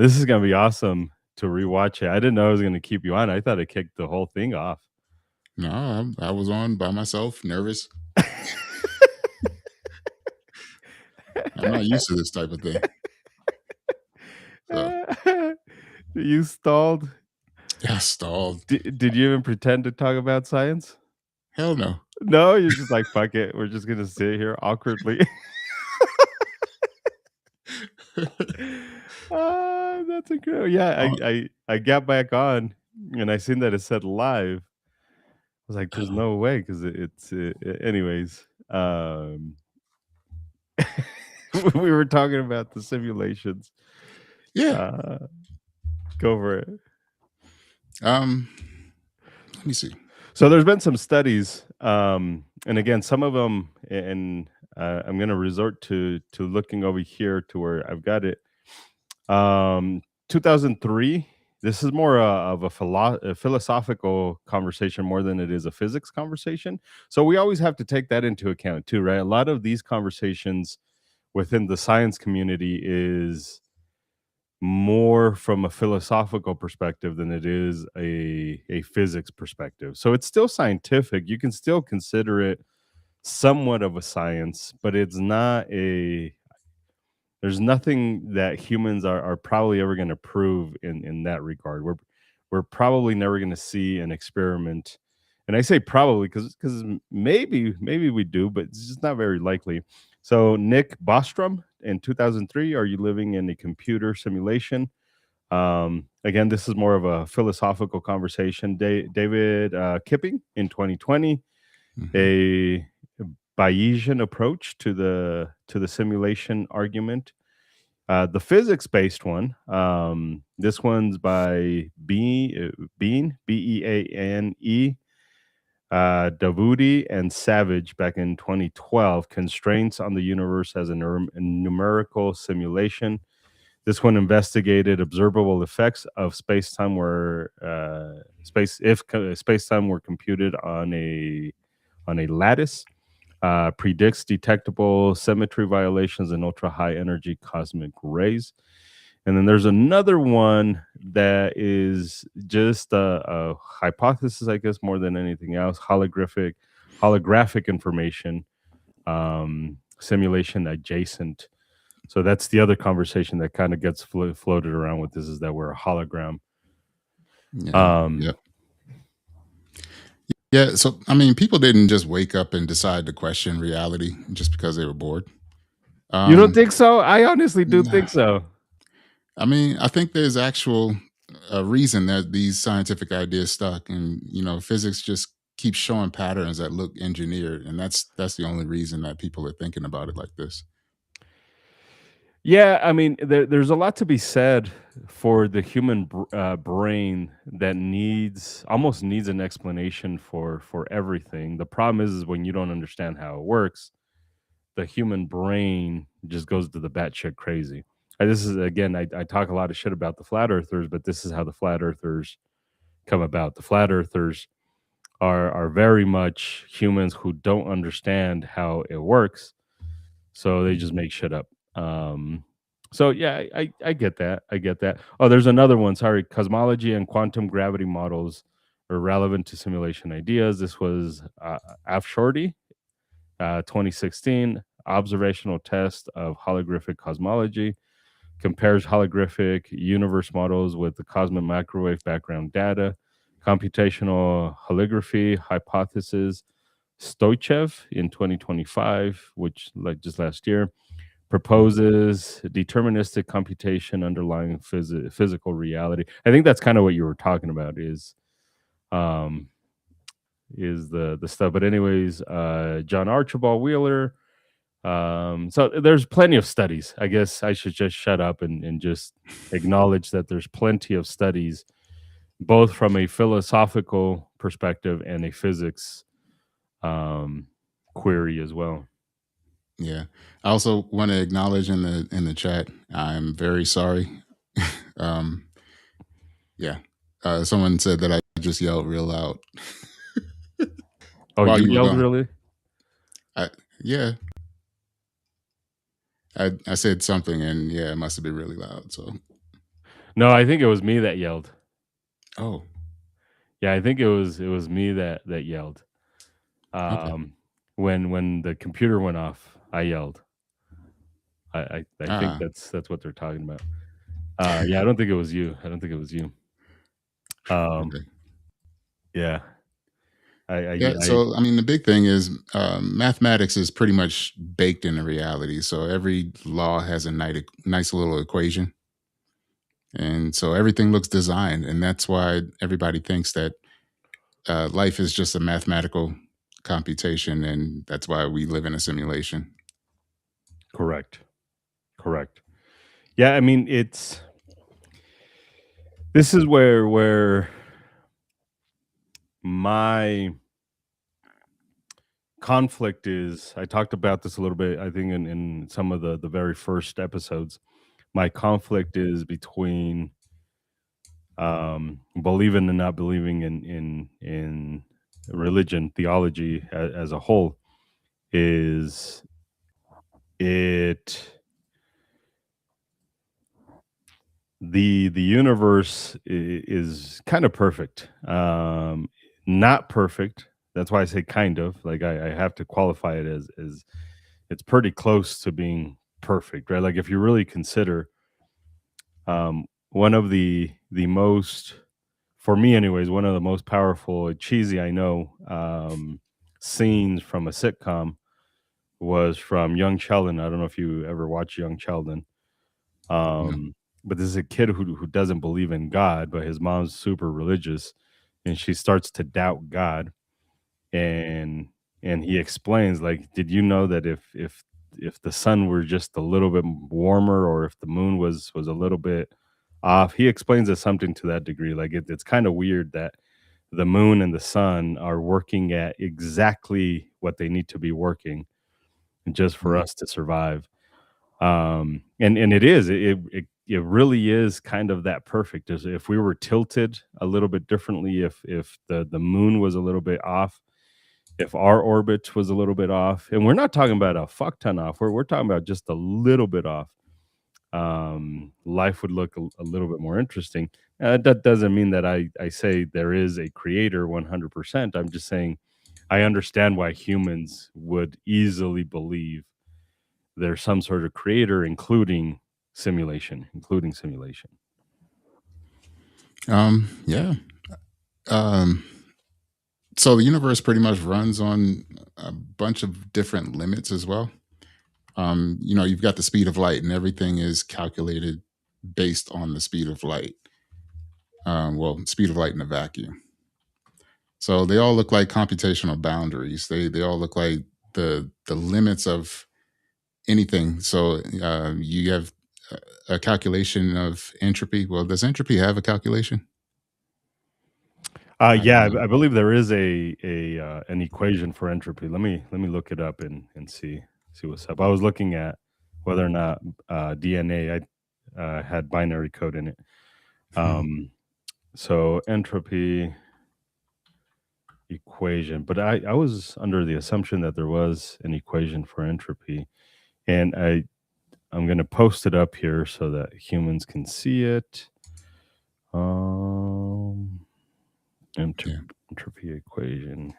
This is gonna be awesome to rewatch it. I didn't know I was gonna keep you on. I thought it kicked the whole thing off. No, I was on by myself, nervous. I'm not used to this type of thing. So You stalled. yeah, stalled. Did you even pretend to talk about science? Hell no. No, you're just like, fuck it. We're just gonna sit here awkwardly. That's incredible. Yeah, Oh, I got back on and I seen that it said live. I was like, there's oh, no way because anyways. We were talking about the simulations. yeah. Uh, go for it. Um, Let me see. So there's been some studies, and again, some of them, and I'm going to resort to looking over here to where I've got it. 2003. This is more of a philosophical conversation more than it is a physics conversation. So we always have to take that into account too, right? A lot of these conversations within the science community is more from a philosophical perspective than it is a physics perspective. So it's still scientific. You can still consider it somewhat of a science, but it's not a there's nothing that humans are probably ever going to prove in that regard. We're probably never going to see an experiment, and I say probably because maybe we do, but it's just not very likely. So Nick Bostrom in 2003, are you living in a computer simulation? Again, this is more of a philosophical conversation. David Kipping in 2020, Hmm. a Bayesian approach to the simulation argument. The physics-based one, this one's by Beane, Davudi, and Savage back in 2012. Constraints on the universe as a numerical simulation. This one investigated observable effects of space-time where space-time were computed on a lattice, predicts detectable symmetry violations in ultra high energy cosmic rays. And then there's another one that is just a hypothesis, I guess, more than anything else. Holographic information, simulation adjacent. So that's the other conversation that kind of gets floated around with this is that we're a hologram. Yeah. Um, Yeah. Yeah. So, I mean, people didn't just wake up and decide to question reality just because they were bored. you don't Um, think so? I honestly do nah. think so. I mean, I think there's actual reason that these scientific ideas stuck, and physics just keeps showing patterns that look engineered, and that's the only reason that people are thinking about it like this. Yeah, I mean, there's a lot to be said for the human brain that needs almost needs an explanation for everything. The problem is when you don't understand how it works, the human brain just goes to the batshit crazy. This is again, I talk a lot of shit about the flat earthers, but this is how the flat earthers come about. The flat earthers are very much humans who don't understand how it works, so they just make shit up. So yeah, I get that. I get that. Oh, there's another one. Sorry, cosmology and quantum gravity models are relevant to simulation ideas. This was Afshorty, 2016 observational test of holographic cosmology compares holographic universe models with the cosmic microwave background data, computational holography hypothesis. Stoichev in 2025, which like just last year, proposes deterministic computation underlying physical reality. I think that's kind of what you were talking about um is the stuff. But anyways, John Archibald Wheeler. So there's plenty of studies. I guess I should just shut up and just acknowledge that there's plenty of studies, both from a philosophical perspective and a physics um, query as well. Yeah. I also want to acknowledge in the chat. I'm very sorry. um, yeah. Someone said that I just yelled real loud Oh, while you you were yelled gone. really? Yeah, I said something, and yeah, it must have been really loud. So No, I think it was me that yelled. Oh, Yeah, I think it was me that yelled. okay. Um, when the computer went off, I yelled. I think Ah, that's what they're talking about. Yeah, I don't think it was you. I don't think it was you. Um, okay. yeah, Yeah. I So, I mean, the big thing is mathematics is pretty much baked into reality. So every law has a nice little equation, and so everything looks designed, and that's why everybody thinks that life is just a mathematical computation, and that's why we live in a simulation. correct, correct. Yeah, I mean, this is where my conflict is. I talked about this a little bit, I think, in some of the very first episodes. My conflict is between believing and not believing in religion, theology as a whole. Is it the universe is kind of perfect, not perfect. That's why I say kind of, like, I have to qualify it as it's pretty close to being perfect, right? Like, if you really consider, one of the most, for me anyways, one of the most powerful, cheesy, I know, scenes from a sitcom was from Young Sheldon. I don't know if you ever watched Young Sheldon. No. Um, but this is a kid who doesn't believe in God, but his mom's super religious, and she starts to doubt God. And he explains, like, did you know that if the sun were just a little bit warmer, or if the moon was a little bit off, he explains it something to that degree. Like, it's kind of weird that the moon and the sun are working at exactly what they need to be working just for Mhm. us to survive. And it is, it really is kind of that perfect. As if we were tilted a little bit differently, if the moon was a little bit off, if our orbit was a little bit off, and we're not talking about a fuck ton off, we're talking about just a little bit off, life would look a little bit more interesting. That doesn't mean that I say there is a creator 100%. I'm just saying I understand why humans would easily believe there's some sort of creator, including simulation. Yeah. Um, so the universe pretty much runs on a bunch of different limits as well. You've got the speed of light, and everything is calculated based on the speed of light. Well, speed of light in a vacuum. So they all look like computational boundaries. They all look like the limits of anything. So you have a calculation of entropy. Well, does entropy have a calculation? I Yeah, don't know. I believe there is a an equation for entropy. Let me look it up and see what's up. I was looking at whether or not DNA had binary code in it. Um, so entropy equation, but I was under the assumption that there was an equation for entropy, and I'm gonna post it up here so that humans can see it. Um, Yeah. entropy equation.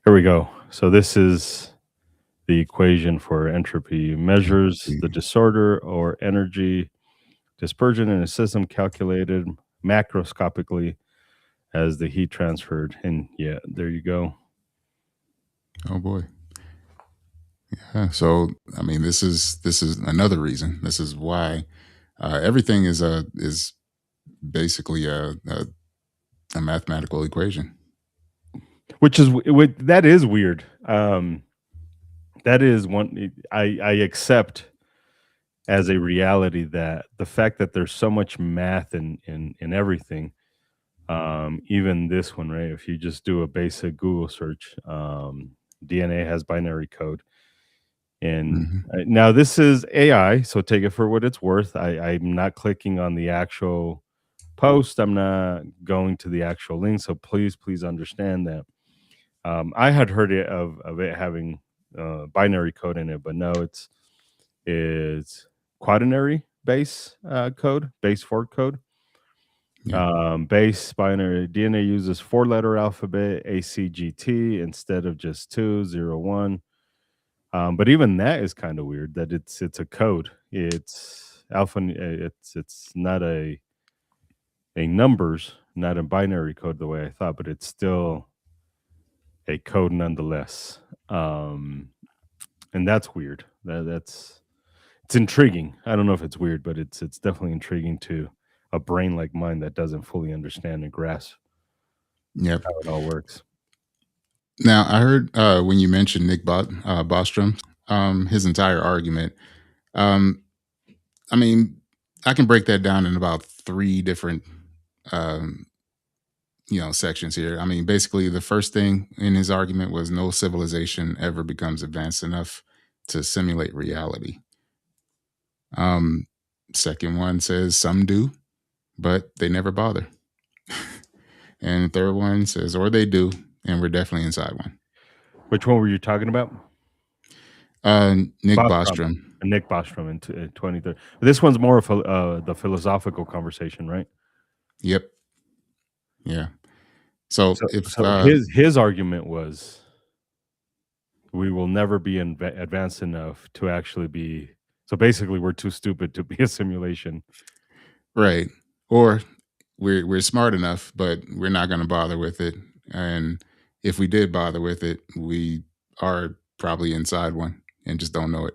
Here we go. So this is the equation for entropy. Measures the Entropy. disorder or energy dispersion in a system calculated macroscopically as the heat transferred. And yeah, there you go. Oh boy. Yeah. So I mean, this is another reason. This is why everything is basically a mathematical equation. That is weird. That is one I accept as a reality, that the fact that there's so much math in everything, even this one, right? If you just do a basic Google search, DNA has binary code. And Hmm. now this is AI, so take it for what it's worth. I'm not clicking on the actual post. I'm not going to the actual link. So please understand that. I had heard of it having binary code in it, but no, it's quaternary base code, base fork code. Yeah. Base binary DNA uses four-letter alphabet ACGT instead of just 2, 0, 1. But even that is kind of weird that it's a code. It's it's not a numbers, not a binary code the way I thought, but it's still a code nonetheless. Um, and that's weird. That's it's intriguing. I don't know if it's weird, but it's definitely intriguing to a brain like mine that doesn't fully understand and grasp Yep. how it all works. Now, I heard when you mentioned Nick Bostrom, his entire argument. Um, I mean, I can break that down in about three different, um, sections here. I mean, basically, the first thing in his argument was no civilization ever becomes advanced enough to simulate reality. Um, Second one says some do, but they never bother. And the third one says, or they do, and we're definitely inside one. Which one were you talking about? Nick Bostrom. Bostrom. Nick Bostrom in 2030. This one's more of the philosophical conversation, right? Yep. Yeah. So So, if so his argument was we will never be advanced enough to actually be. So basically, we're too stupid to be a simulation. right, or we're smart enough, but we're not going to bother with it. And if we did bother with it, we are probably inside one and just don't know it.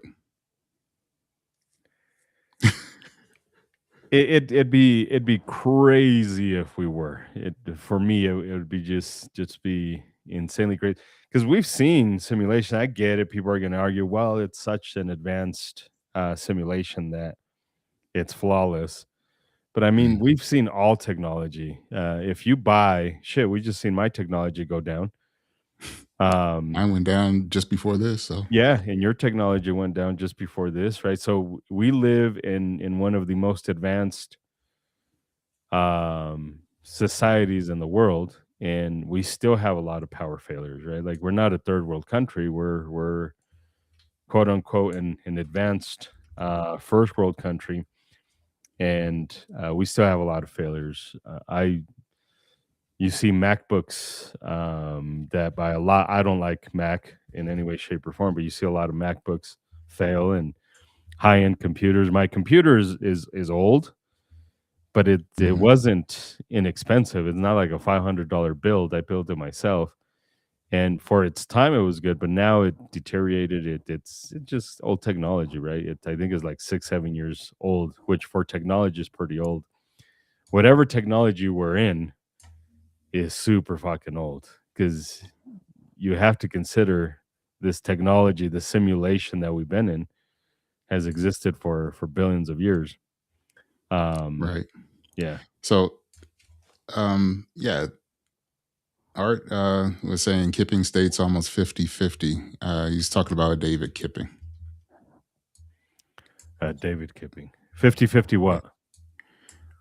It'd be crazy if we were. It for me, it would be just be insanely crazy because we've seen simulation. I get it. People are going to argue, well, it's such an advanced simulation that it's flawless. But I mean, Mhm. we've seen all technology. If you buy shit, we just seen my technology go down. I went down just before this, so Yeah, and your technology went down just before this, right? So we live in one of the most advanced societies in the world, and we still have a lot of power failures, right? Like we're not a third world country. We're quote unquote an advanced first world country, and we still have a lot of failures. I You see MacBooks that by a lot. I don't like Mac in any way, shape, or form, but you see a lot of MacBooks fail and high end computers. My computer is old, but it mhm, wasn't inexpensive. It's not like a $500 build. I built it myself, and for its time, it was good. But now it deteriorated. It's just old technology, right? I think it's like 6 7 years old, which for technology is pretty old. Whatever technology we're in is super fucking old because you have to consider this technology, the simulation that we've been in, has existed for billions of years. Um, right. yeah. So, yeah, Art was saying Kipping State's almost 50-50. He's talking about David Kipping. David Kipping. 50-50 Yeah. what?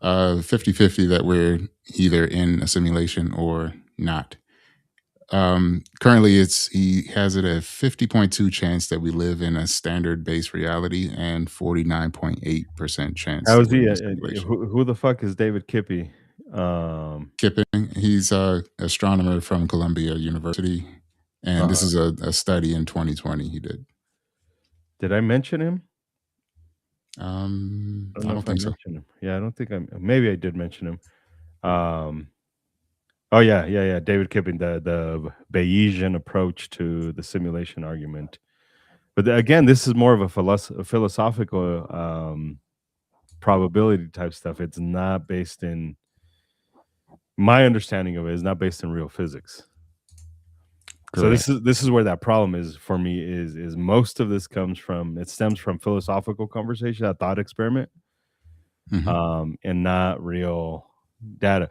50-50 that we're either in a simulation or not. Currently, he has it a 50.2 chance that we live in a standard based reality and 49.8% chance How that is we're he? in a simulation. Who the fuck is David Kippy? Kipping, he's a astronomer from Columbia University, and this Uh, is a study in 2020 he did. did I mention him? I don't I know don't if I think so. mentioned him. Yeah, I don't think maybe I did mention him. Um, oh yeah. David Kipping, the Bayesian approach to the simulation argument. But again, this is more of a philosophical probability type stuff. It's not based in my understanding of it is not based in real physics. So Correct. this is where that problem is for me is most of this stems from philosophical conversation, a thought experiment, Hmm. and not real data.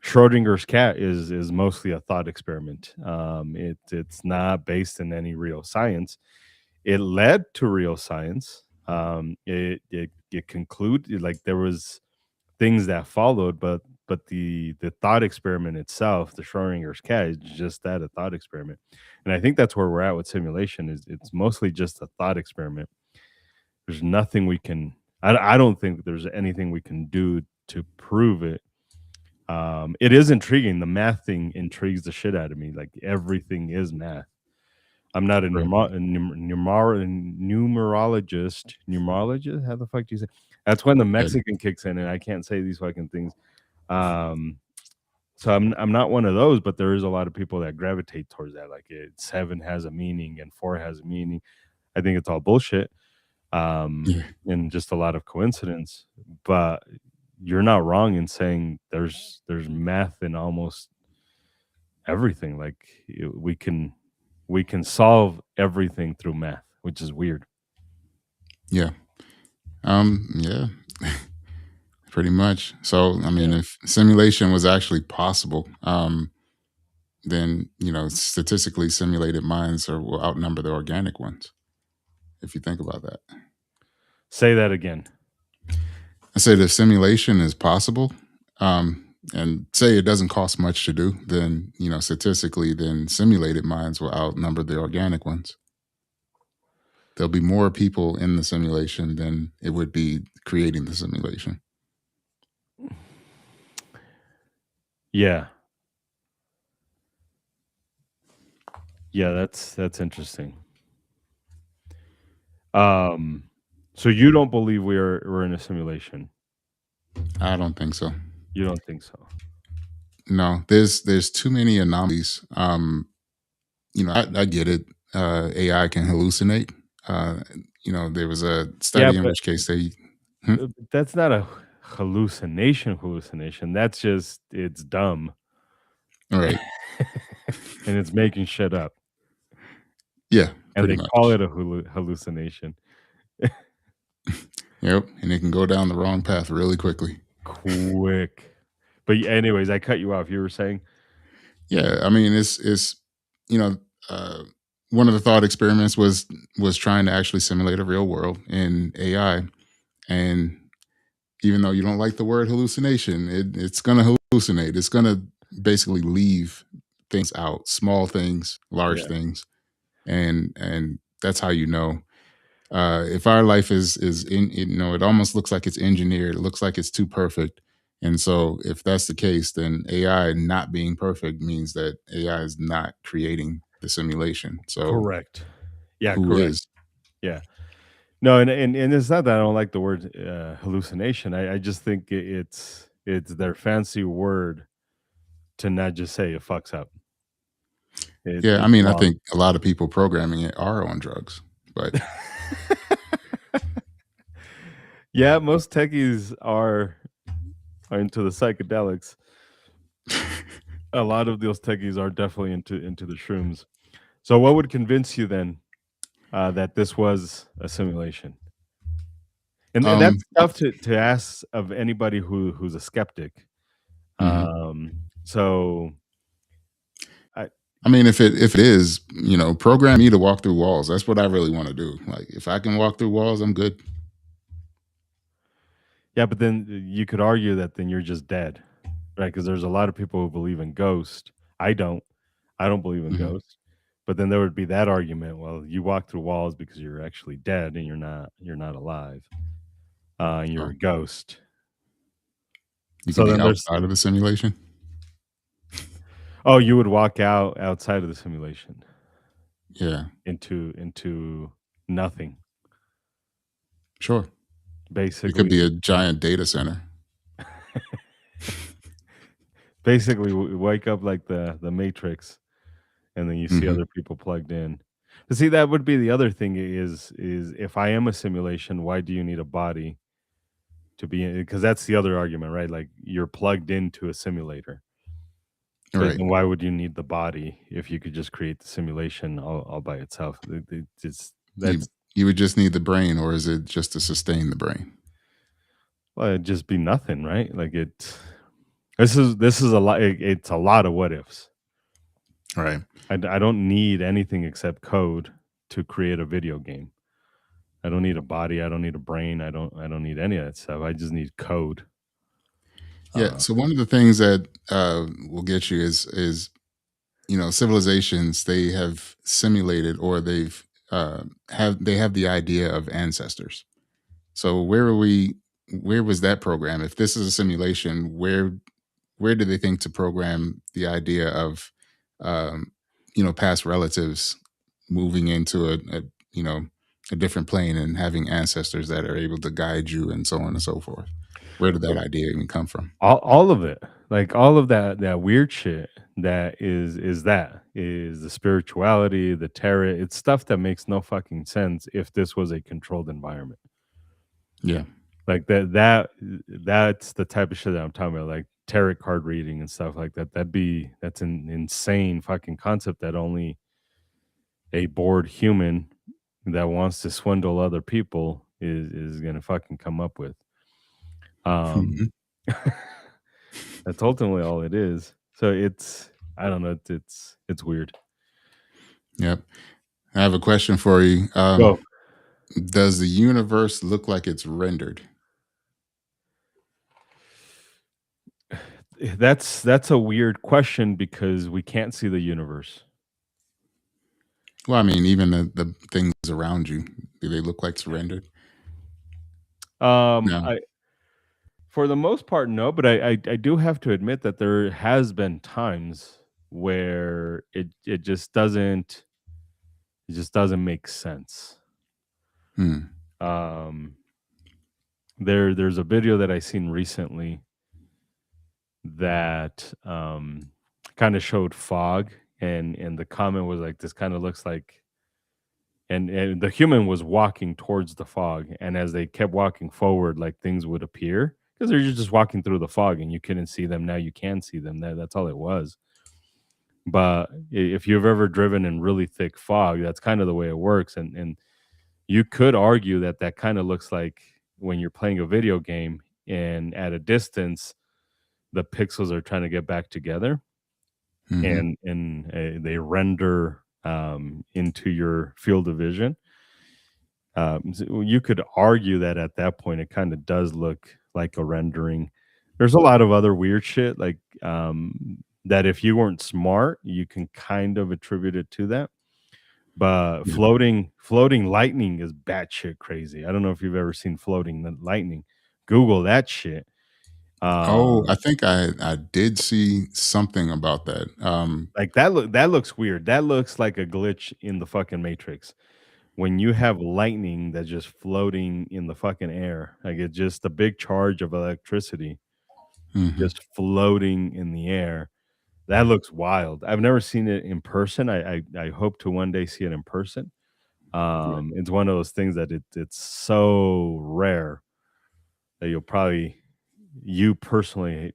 Schrodinger's cat is mostly a thought experiment. It's not based in any real science. It led to real science. It concluded like there was things that followed, but the thought experiment itself, the Schrodinger's cat, is just that, a thought experiment. And I think that's where we're at with simulation. Is it's mostly just a thought experiment. There's nothing we can. I don't think there's anything we can do to prove it. It is intriguing. The math thing intrigues the shit out of me. Like everything is math. I'm not a Right. numerologist. How the fuck do you say? That's when the Yeah. Mexican kicks in, and I can't say these fucking things. Um, so I'm not one of those, but there is a lot of people that gravitate towards that. Like seven has a meaning and four has a meaning. I think it's all bullshit, Yeah. and just a lot of coincidence. But you're not wrong in saying there's math in almost everything. Like we can solve everything through math, which is weird. Yeah. Yeah. Pretty much. So, I mean, Yeah. if simulation was actually possible, then statistically simulated minds will outnumber the organic ones. If you think about that, Say that again. I said if simulation is possible, and say it doesn't cost much to do, then statistically, then simulated minds will outnumber the organic ones. There'll be more people in the simulation than it would be creating the simulation. Yeah. Yeah, that's interesting. Um, so you don't believe we're in a simulation? I don't think so. You don't think so? No, there's too many anomalies. I get it. AI can hallucinate. Uh, there was a Yeah, study in but which case they. Hmm? that's not a hallucination. That's just it's dumb, All right. and it's making shit up, Yeah, and pretty they call much. it a hallucination. Yep, and it can go down the wrong path really quickly. Quick. But anyways, I cut you off. You were saying? Yeah, I mean, it's you know, uh, one of the thought experiments was trying to actually simulate a real world in AI, and even though you don't like the word hallucination, it's going to hallucinate. It's going to basically leave things out, small things, large Yeah. things, and that's how you know. If our life is in, it almost looks like it's engineered. It looks like it's too perfect. And so, if that's the case, then AI not being perfect means that AI is not creating the simulation. So, Correct. Yeah, who correct. is? Yeah. No, and it's not that I don't like the word, hallucination. I just think it's their fancy word to not just say it fucks up. Yeah, I It's mean, I wrong. think a lot of people programming it are on drugs, but Yeah, most techies are into the psychedelics. A lot of those techies are definitely into the shrooms. So what would convince you then, that this was a simulation? And um, that's tough to ask of anybody who's a skeptic. mhm. So I I mean, if it is, program me to walk through walls. That's what I really want to do. Like, if I can walk through walls, I'm good. Yeah, but then you could argue that then you're just dead, right? Because there's a lot of people who believe in ghosts. I don't. I don't believe in Mhm. ghosts. But then there would be that argument. Well, you walk through walls because you're actually dead and you're not alive. And you're Oh, a ghost. you can So be then there's outside of the simulation. oh, you would walk outside of the simulation Yeah, into nothing, sure. It could basically. be a giant data center. Basically, wake up like the Matrix, and then you see Hmm. other people plugged in. But see, that would be the other thing is if I am a simulation, why do you need a body to be in? Because that's the other argument, right? Like you're plugged into a simulator. So Right. then why would you need the body if you could just create the simulation all by itself? It's You that's you would just need the brain, or is it just to sustain the brain? well, it'd just be nothing, right? Like this is a lot. It's a lot of what ifs. Right. I don't need anything except code to create a video game. I don't need a body. I don't need a brain. I don't need any of that stuff. I just need code. Yeah. Uh, So one of the things that will get you is civilizations, they have simulated, or they have the idea of ancestors. So where was that program? If this is a simulation, where do they think to program the idea of, um, past relatives moving into a you know a different plane and having ancestors that are able to guide you and so on and so forth? Where did that idea even come from? All of it, like all of that weird shit that is the spirituality, the terror. It's stuff that makes no fucking sense if this was a controlled environment. Yeah. Like that's the type of shit that I'm talking about, like tarot card reading and stuff like that. That's an insane fucking concept that only a bored human that wants to swindle other people is gonna fucking come up with. Um, Mhm. that's ultimately all it is. So it's I don't know. It's weird. Yep. I have a question for you. Go. Does the universe look like it's rendered? That's a weird question because we can't see the universe. Well, I mean, even the things around you, do they look like it's rendered? No. I For the most part, no, but I do have to admit that there has been times where it just doesn't make sense. Hmm. Um, there's a video that I seen recently that kind of showed fog, and the comment was like, "This kind of looks like," and the human was walking towards the fog, and as they kept walking forward, like things would appear because they're just walking through the fog, and you couldn't see them. Now you can see them. That's all it was. But if you've ever driven in really thick fog, that's kind of the way it works, and you could argue that that kind of looks like when you're playing a video game and at a distance the pixels are trying to get back together Hmm. and they render into your field of vision. So you could argue that at that point it kind of does look like a rendering. There's a lot of other weird shit like that if you weren't smart, you can kind of attribute it to that. But Yeah. floating lightning is batshit crazy. I don't know if you've ever seen floating lightning. Google that shit. Oh, I Um, think I did see something about that. like that looks weird. That looks like a glitch in the fucking Matrix. When you have lightning that's just floating in the fucking air, like it's just a big charge of electricity Mhm. just floating in the air. That looks wild. I've never seen it in person. I hope to one day see it in person. Right. It's one of those things that it's so rare that you personally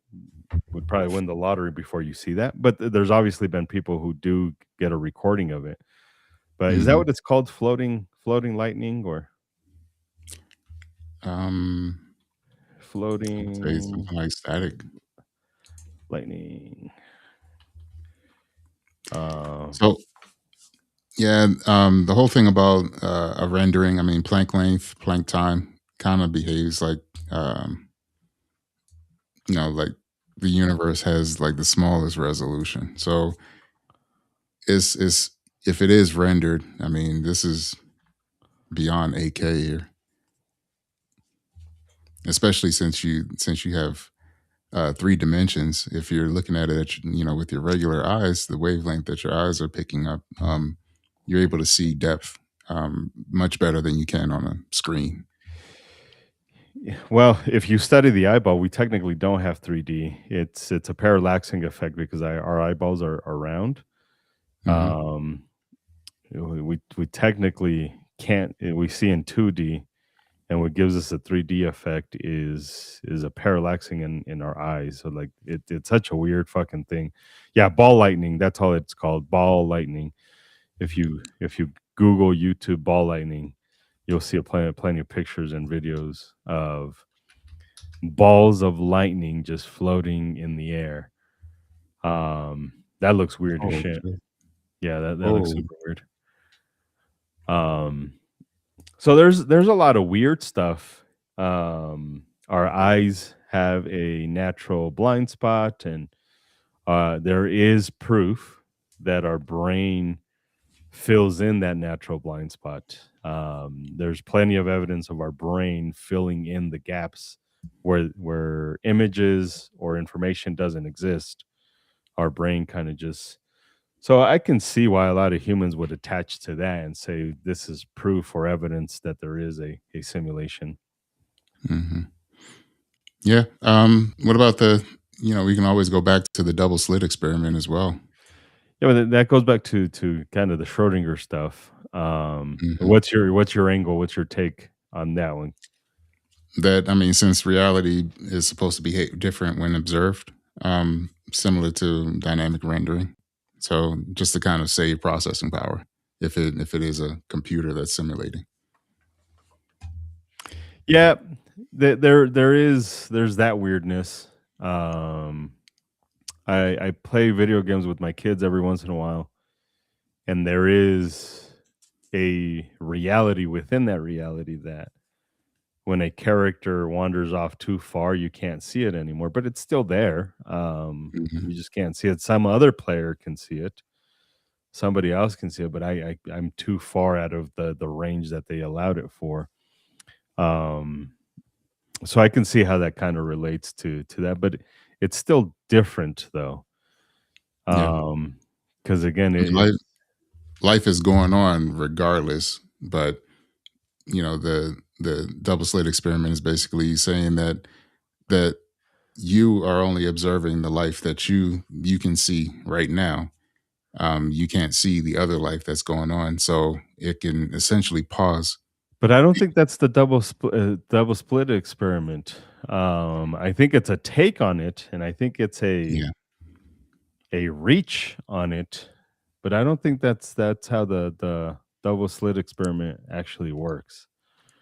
would probably win the lottery before you see that. But there's obviously been people who do get a recording of it. But is that Mhm. what it's called? Floating lightning or Um, I would say floating something like static. lightning? Uh, So, yeah, the whole thing about a rendering, I mean, Planck length, Planck time kind of behaves like, um, like the universe has like the smallest resolution. So, it's if it is rendered, I mean, this is beyond 8K here, especially since you have three dimensions. If you're looking at it, with your regular eyes, the wavelength that your eyes are picking up, you're able to see depth much better than you can on a screen. yeah, well, if you study the eyeball, we technically don't have 3D. It's a parallaxing effect because our eyeballs are round. Hmm. Um, we technically can't. We see in 2D, and what gives us a 3D effect is a parallaxing in our eyes. So like it's such a weird fucking thing. Yeah, ball lightning. That's all it's called. Ball lightning. If you Google YouTube ball lightning, you'll see plenty of pictures and videos of balls of lightning just floating in the air. That looks weird as Oh, shit. okay. Yeah, that looks Oh, super weird. Um, so there's a lot of weird stuff. Our eyes have a natural blind spot, and there is proof that our brain fills in that natural blind spot. There's plenty of evidence of our brain filling in the gaps where images or information doesn't exist, our brain kind of just so I can see why a lot of humans would attach to that and say this is proof or evidence that there is a simulation. Hmm. Yeah. What about the? We can always go back to the double slit experiment as well. Yeah, but that goes back to kind of the Schrodinger stuff. Hmm. What's your angle? What's your take on that one? That I mean, since reality is supposed to behave different when observed, similar to dynamic rendering, so just to kind of save processing power if it is a computer that's simulating. Yeah, there's that weirdness. Um, I play video games with my kids every once in a while, and there is a reality within that reality that when a character wanders off too far, you can't see it anymore, but it's still there. You Hmm. just can't see it. Some other player can see it. Somebody else can see it, but I'm too far out of the range that they allowed it for. Um, so I can see how that kind of relates to that, but it's still different though. Yeah, Um, because again, I mean, life is going on regardless, but the double slit experiment is basically saying that you are only observing the life that you can see right now. You can't see the other life that's going on, so it can essentially pause. but I don't think that's the double split experiment. I think it's a take on it, and I think it's Yeah. a reach on it, but I don't think that's how the double slit experiment actually works.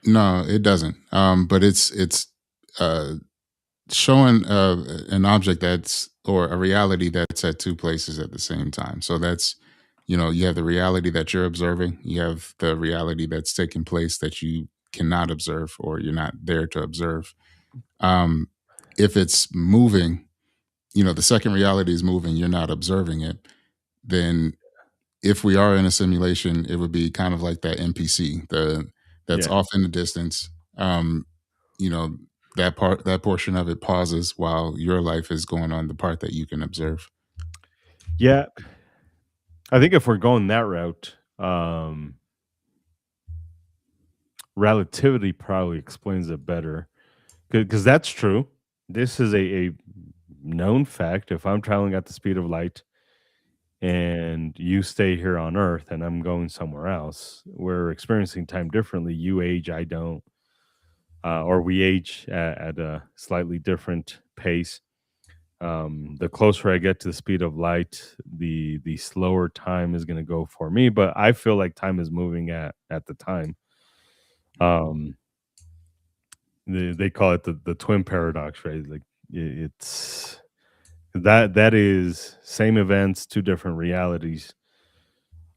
No, it doesn't. But it's uh, showing an object that's or a reality that's at two places at the same time. So that's you have the reality that you're observing. You have the reality that's taking place that you cannot observe or you're not there to observe. Um, if it's moving, the second reality is moving. You're not observing it. Then if we are in a simulation, it would be kind of like that NPC, that's Yeah. off in the distance. You know, that portion of it pauses while your life is going on, the part that you can observe. Yeah, I think if we're going that route, relativity probably explains it better because that's true. This is a known fact. If I'm traveling at the speed of light and you stay here on Earth and I'm going somewhere else, we're experiencing time differently. You age, I don't, or we age at a slightly different pace. The closer I get to the speed of light, the slower time is going to go for me. But I feel like time is moving at the time. Um, they call it the twin paradox, right? Like it's that is same events, two different realities.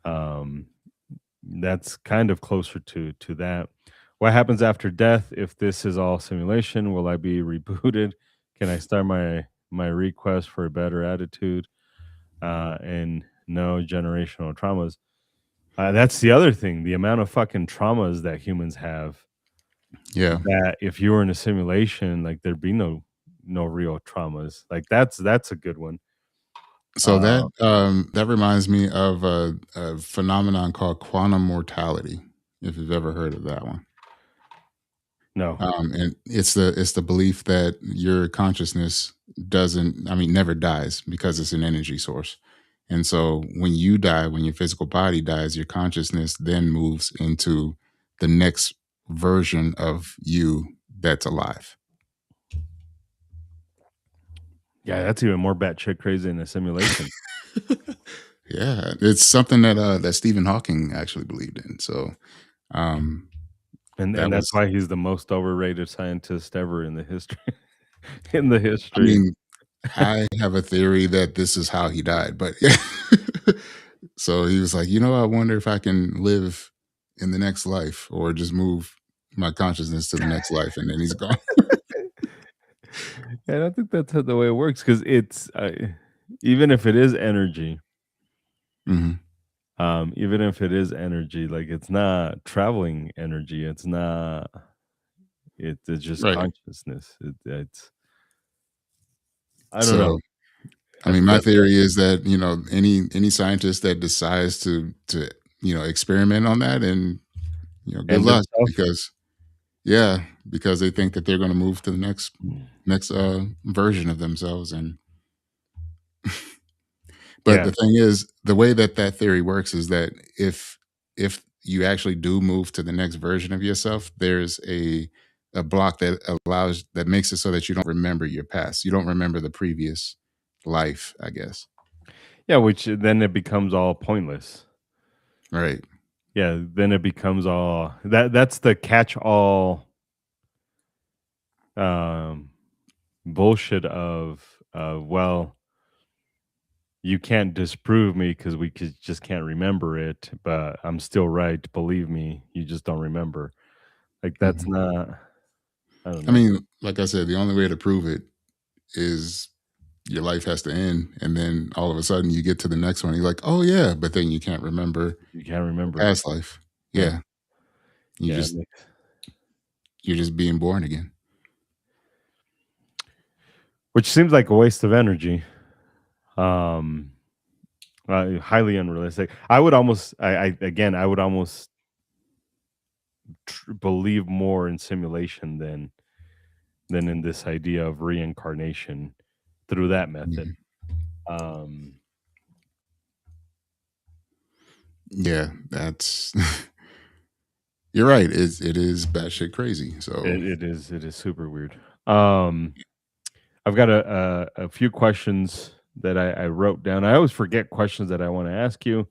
Um, that's kind of closer to that. What happens after death if this is all simulation? Will I be rebooted? Can I start my request for a better attitude? And no generational traumas. That's the other thing, the amount of fucking traumas that humans have Yeah. that if you were in a simulation, like there'd be no real traumas. Like that's a good one. So Uh, that reminds me of a phenomenon called quantum mortality. If you've ever heard of that one. no. And it's the belief that your consciousness doesn't, I mean, never dies because it's an energy source. And so when you die, when your physical body dies, your consciousness then moves into the next version of you that's alive. Yeah, that's even more batshit crazy in a simulation. Yeah, it's something that Stephen Hawking actually believed in. So um, And that that's was, why he's the most overrated scientist ever in the history in the I history. mean, I have a theory that this is how he died, but so he was like, I wonder if I can live in the next life or just move my consciousness to the next life, and then he's gone. I don't think that's how the way it works because it's even if it is energy, Mhm. even if it is energy, like it's not traveling energy. It's not. It's just Right. consciousness. It's I don't So, know. I I mean, my feel theory is that, any scientist that decides to, experiment on that, and, good end luck, itself. because yeah, because they think that they're gonna move to the next version of themselves, and but Yeah. the thing is, the way that that theory works is that if you actually do move to the next version of yourself, there's a block that makes it so that you don't remember your past. You don't remember the previous life, I guess. Yeah, which then it becomes all pointless. Right. Yeah, then it becomes all that's the catch all um bullshit of well, you can't disprove me because just can't remember it, but I'm still right. Believe me, you just don't remember. Like that's Mhm. not. I don't I know. mean, like I said, the only way to prove it is your life has to end, and then all of a sudden you get to the next one. You're like, oh yeah, but then you can't remember You can't the remember it. past life. Yeah, Yeah, you yeah. just you're just being born again. Which seems like a waste of energy. Um, highly unrealistic. I would almost, I again, I would almost believe more in simulation than in this idea of reincarnation through that method. Mhm. Um, Yeah, that's you're right. It is batshit crazy. So it is super weird. Um, I've got a few questions that I wrote down. I always forget questions that I want to ask you.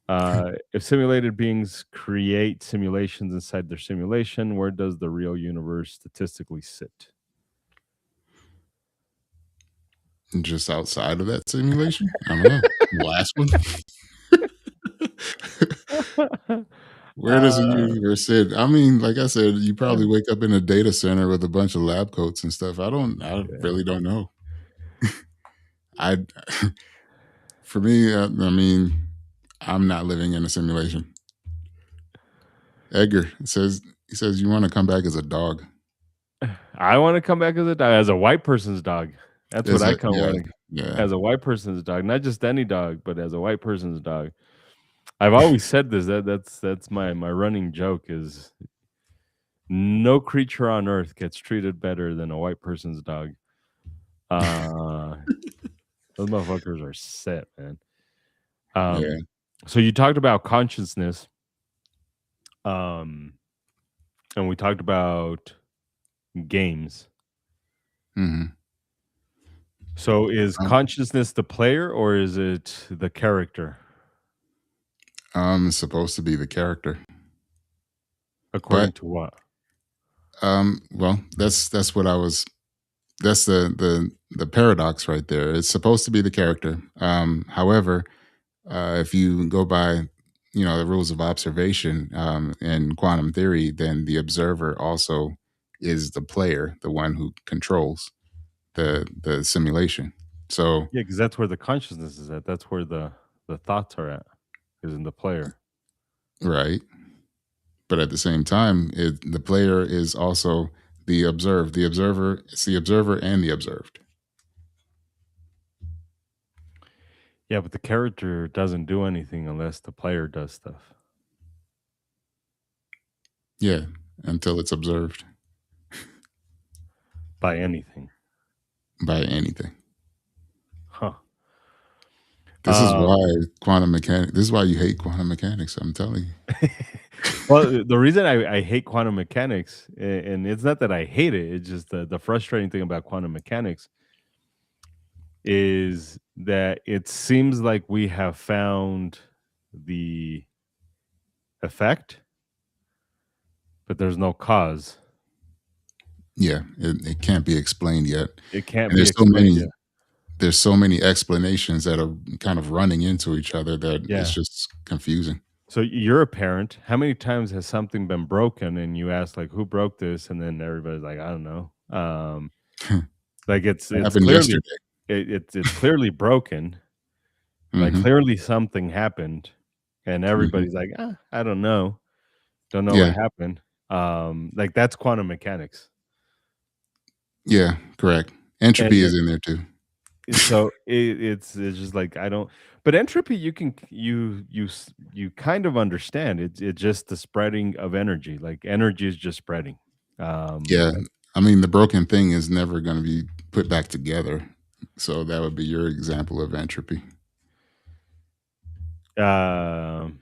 If simulated beings create simulations inside their simulation, where does the real universe statistically sit? just outside of that simulation, I don't know. Last one. Where does the uh, universe sit? I mean, like I said, you yeah, probably wake up in a data center with a bunch of lab coats and stuff. I yeah. really don't know. I, for me, I mean, I'm not living in a simulation. Edgar he says you want to come back as a dog. I want to come back as a dog, as a white person's dog. That's what Is I it? come Yeah, want yeah. as a white person's dog, not just any dog, but as a white person's dog. I've always said this. That's my running joke is no creature on earth gets treated better than a white person's dog. Uh, those motherfuckers are set, man. Yeah. Um, so you talked about consciousness, um, and we talked about games. Mhm. So is Um, consciousness the player or is it the character? it's supposed to be the character, but According to what? well, that's what I was. That's the paradox right there. It's supposed to be the character. However, if you go by, the rules of observation in quantum theory, then the observer also is the player, the one who controls the simulation. So, Yeah, because that's where the consciousness is at. That's where the thoughts are at, is in the player. right, but at the same time, the player is also the observed. The observer, it's the observer and the observed. Yeah, but the character doesn't do anything unless the player does stuff Yeah, until it's observed by anything. by anything. Huh. This is Um, why quantum mechanics. This is why you hate quantum mechanics. I'm telling you. well, the reason I hate quantum mechanics, and it's not that I hate it, it's just the frustrating thing about quantum mechanics is that it seems like we have found the effect, but there's no cause. Yeah, it can't be explained yet, It can't and be explained yet. there's so many explanations that are kind of running into each other that it's Yeah. just confusing. So you're a parent. How many times has something been broken and you ask like who broke this and then everybody's like I don't know. Like It it's happened clearly yesterday. it's clearly broken. Like Mhm, clearly something happened and mhm. everybody's like, I don't know. Don't know what Yeah, happened. Like that's quantum mechanics. Yeah, correct. And Entropy is in there too. so it's just like I don't. But entropy, you can you kind of understand. It's just the spreading of energy. Like energy is just spreading. Yeah, I mean, the broken thing is never gonna be put back together, so that would be your example of entropy. Um,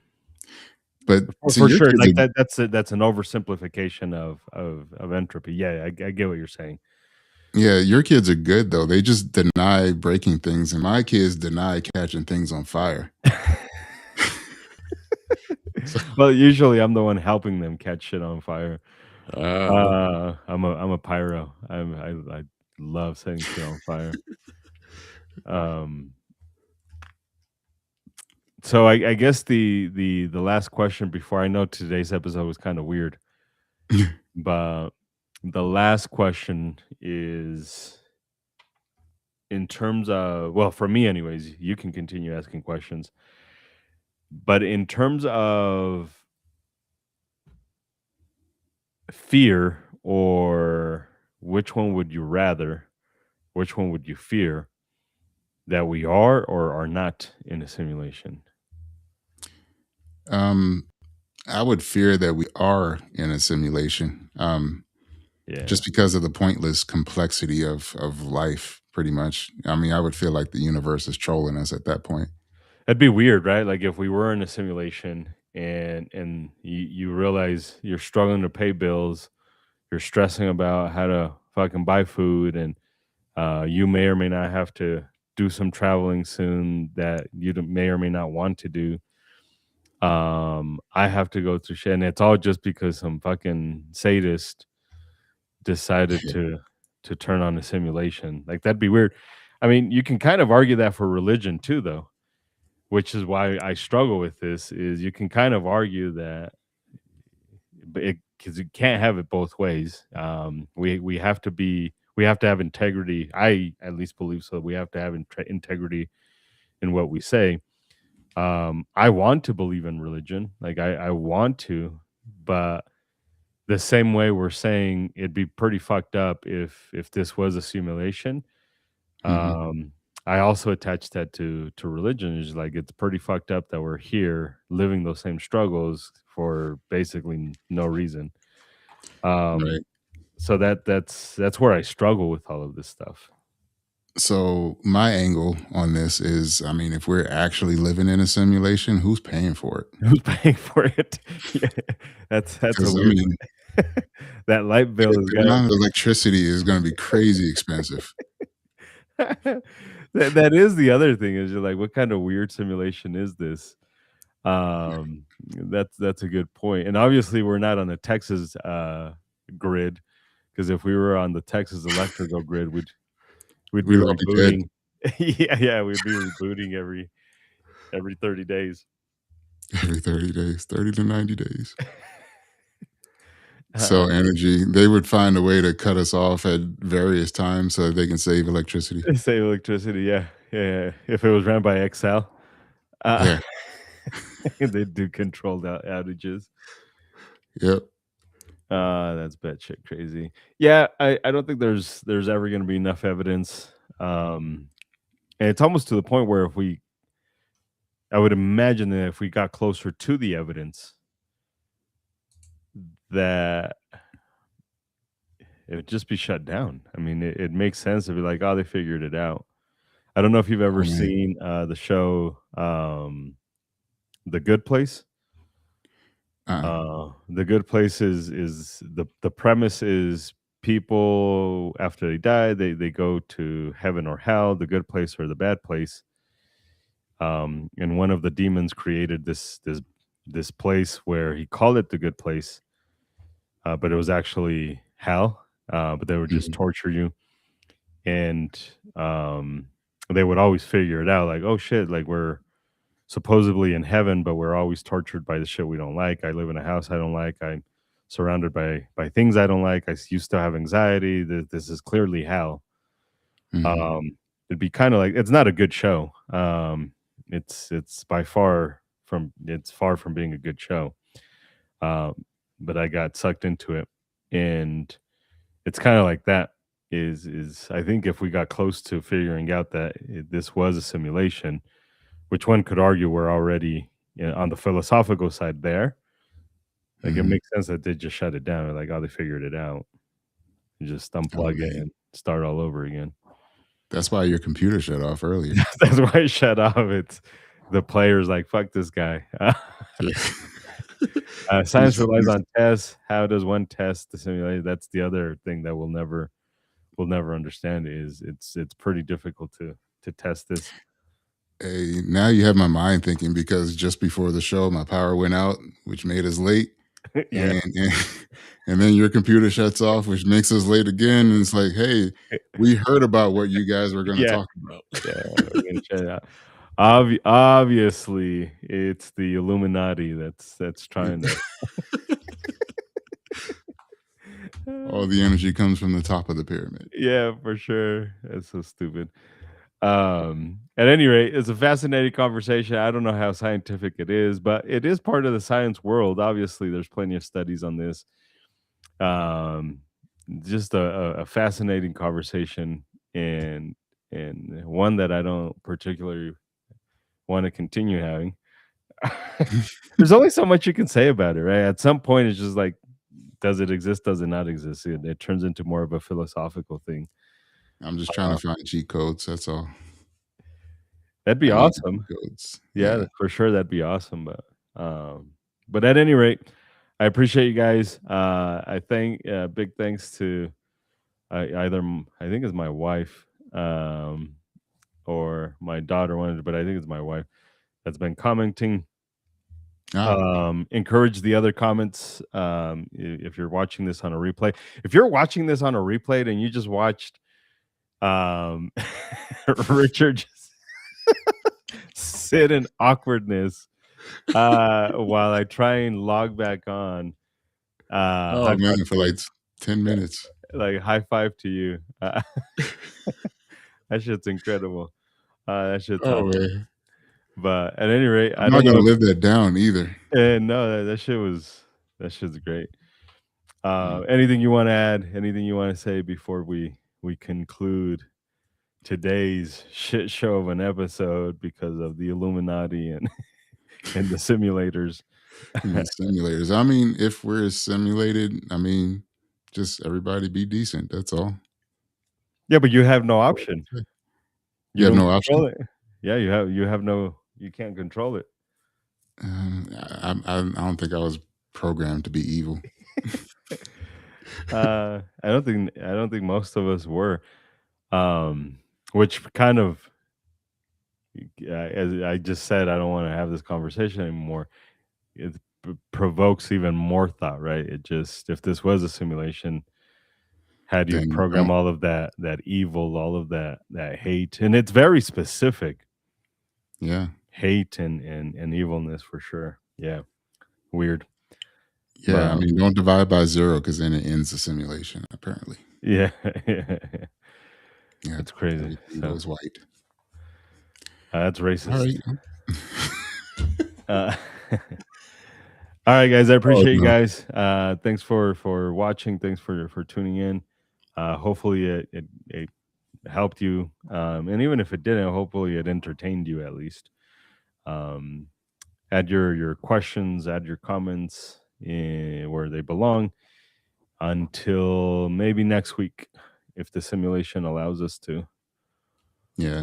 But see, for your sure, kids like are that's an oversimplification of entropy. Yeah, I get what you're saying. yeah, your kids are good though. They just deny breaking things, and my kids deny catching things on fire. So, Well, usually I'm the one helping them catch shit on fire. okay. I'm a pyro. I love setting shit on fire. Um, so I guess the last question before I know today's episode was kind of weird, but the last question is in terms of, well, for me anyways, you can continue asking questions, but in terms of fear, or which one would you rather, which one would you fear, that we are or are not in a simulation? Um, I would fear that we are in a simulation, Yeah. just because of the pointless complexity of life. Pretty much, I mean, I would feel like the universe is trolling us at that point. That'd be weird, right? Like if we were in a simulation and you realize you're struggling to pay bills, you're stressing about how to fucking buy food, and you may or may not have to do some traveling soon that may or may not want to do. I have to go through shit, and it's all just because some fucking sadist decided to turn on a simulation. Like that'd be weird. I mean, you can kind of argue that for religion too, though, which is why I struggle with this. Is you can kind of argue that, but because you can't have it both ways. We have to be, we have to have integrity. I at least believe so. We have to have integrity in what we say. I want to believe in religion, like I want to, but the same way we're saying it'd be pretty fucked up if this was a simulation. Mhm. Um, I also attach that to religion. Is like it's pretty fucked up that we're here living those same struggles for basically no reason. Um, Right. so that's where I struggle with all of this stuff. So my angle on this is, I mean, if we're actually living in a simulation, who's paying for it? Who's paying for it? Yeah, that's a Because I weird mean, that light bill is the gonna amount of electricity is going to be crazy expensive. that is the other thing is you're like, what kind of weird simulation is this? That's a good point. And obviously we're not on the Texas grid, because if we were on the Texas electrical grid, we'd be We'd all be dead rebooting. Yeah, we'd be rebooting every 30 days. every 30 days, 30 to 90 days. Uh, So energy, they would find a way to cut us off at various times so that they can save electricity. Save electricity, yeah. Yeah. If it was ran by Excel, uh, Yeah. they do controlled outages. Yep. That's batshit crazy. Yeah, I don't think there's ever gonna be enough evidence. Um, and it's almost to the point where if we I would imagine that if we got closer to the evidence, that it would just be shut down. I mean, it makes sense to be like, "Oh, they figured it out." I don't know if you've ever Oh, man. seen, the show, The Good Place? The Good Place is the premise is people after they die, they go to heaven or hell, the good place or the bad place. And one of the demons created this place where he called it the good place, but it was actually hell. But they would just Mhm. torture you, and they would always figure it out. Like, oh shit, like we're supposedly in heaven, but we're always tortured by the shit we don't like. I live in a house I don't like. I'm surrounded by things I don't like. Used to have anxiety. This is clearly hell. Mhm. It'd be kind of like it's not a good show. It's by far from it's far from being a good show. Um, but I got sucked into it, and it's kind of like that. Is I think if we got close to figuring out that this was a simulation, which one could argue we're already, on the philosophical side there. Like, it Mhm. makes sense that they just shut it down. Like, oh, they figured it out. You just Oh, unplug it man. and start all over again. That's why your computer shut off earlier. That's why it shut off. It's the player's like, fuck this guy. Yeah. Science He's relies he's on tests. How does one test the simulation? That's the other thing that we'll never understand. Is it's pretty difficult to test this. Hey, now you have my mind thinking because just before the show, my power went out, which made us late, Yeah. and and then your computer shuts off, which makes us late again, and it's like, "Hey, we heard about what you guys were gonna Yeah. talk about." Yeah. We're gonna check it out. Obviously, it's the Illuminati that's trying to. All the energy comes from the top of the pyramid. Yeah, for sure. That's so stupid. At any rate, it's a fascinating conversation. I don't know how scientific it is, but it is part of the science world. Obviously, there's plenty of studies on this. Um, just a fascinating conversation, and one that I don't particularly want to continue having. There's only so much you can say about it, right? At some point, it's just like, does it exist? Does it not exist? It turns into more of a philosophical thing. I'm just trying Uh, to find cheat codes, that's all. that'd be I need cheat awesome. codes. Yeah, Yeah. for sure, that'd be awesome. But at any rate, I appreciate you guys. I thank big thanks to I think it's my wife, or my daughter wanted, but I think it's my wife that's been commenting. Ah, Encourage the other comments. If you're watching this on a replay, if you're watching this on a replay and you just watched um Richard just sit in awkwardness while I try and log back on, oh, high five man, for to you. like 10 minutes. Like, high five to you. That shit's incredible. That shit's Oh, awesome. man. But at any rate, I'm I not don't gonna know if live that down either. no, that shit's great. Mm. Anything you want to add? Anything you want to say before we conclude today's shit show of an episode because of the Illuminati and and the simulators? And the simulators. I mean, if we're simulated, I mean, just everybody be decent, that's all. Yeah, but you have no That's all I option. can say. You You have don't no control option? it. Yeah, you have no you can't control it. I don't think I was programmed to be evil. I don't think most of us were. Which kind of, as I just said, I don't want to have this conversation anymore. It provokes even more thought, right? It just, if this was a simulation, how do you Then program don't. all of that evil, all of that hate, and it's very specific Yeah. hate and evilness for sure. Yeah, weird, Yeah, but I mean, don't divide by 0 because then it ends the simulation, apparently. yeah, Yeah, it's crazy. everything So goes white. that's racist. Alright. Uh, all right, guys. I Oh, appreciate you no. guys. Thanks for watching. Thanks for tuning in. Hopefully it helped you. And even if it didn't, hopefully it entertained you at least. Um, add your questions, add your comments where they belong. Until maybe next week, if the simulation allows us to. Yeah.